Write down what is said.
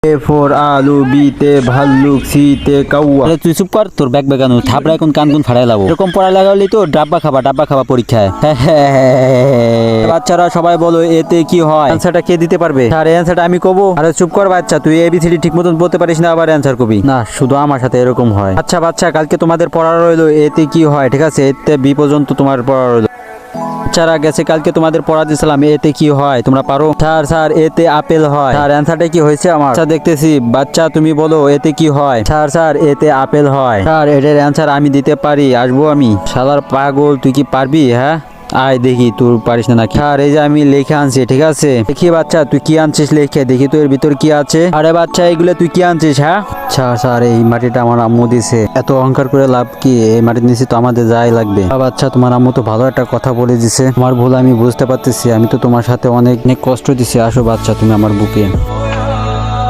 A for আলু, B তে ভাল্লুক, সি তে কাউয়া। তুই চুপ কর, তোর ব্যাগ বেগানো থাপড়া এখন কান গুন ফাড়াই লাগবো। এরকম পড়া লাগালি তো ডাব্বা খাবা পরীক্ষায়। বাচ্চারা সবাই বলো এতে কি হয়? অ্যান্সারটা কে দিতে পারবে? আর অ্যান্সারটা আমি কব? আরে চুপ কর বাচ্চা, তুই এবিসিডি ঠিক মতন বলতে পারিস না, আবার অ্যান্সার কবি না। শুধু আমার সাথে এরকম হয়। আচ্ছা বাচ্চা, কালকে তোমাদের পড়া রইলো এতে কি হয়, ঠিক আছে? এতে বি পর্যন্ত তোমার পড়া রইলো। বাচ্চারা গেছে কালকে তোমাদের পড়া দিয়েছিলাম এতে কি হয়, তোমরা পারো? স্যার এতে আপেল হয়। স্যার অ্যান্সারটা কি হয়েছে আমার? আচ্ছা দেখতেছি, বাচ্চা তুমি বলো এতে কি হয়? স্যার এতে আপেল হয়। স্যার এটার অ্যান্সার আমি দিতে পারি, আসবো আমি। শালার পাগল, তুই কি পারবি? হ্যাঁ আয় দেখি তুই পারিস না নাকি। স্যার এই যে আমি লিখে আনছি, ঠিক আছে? দেখি বাচ্চা তুই কি আনছিস, লিখে দেখি তো এর ভিতর কি আছে। আরে বাচ্চা এগুলো তুই কি আনছিস? হ্যাঁ স্যার এই মাটিটা আমার আম্মু দিছে। এত অহংকার করে লাভ কি? এই মাটি নিচে তো আমাদের যাই লাগবে। বাচ্চা তোমার আম্মু তো ভালো একটা কথা বলে দিছে। আমার ভুল আমি বুঝতে পারতেছি, আমি তো তোমার সাথে অনেক কষ্ট দিছি। আসো বাচ্চা তুমি আমার বুকে।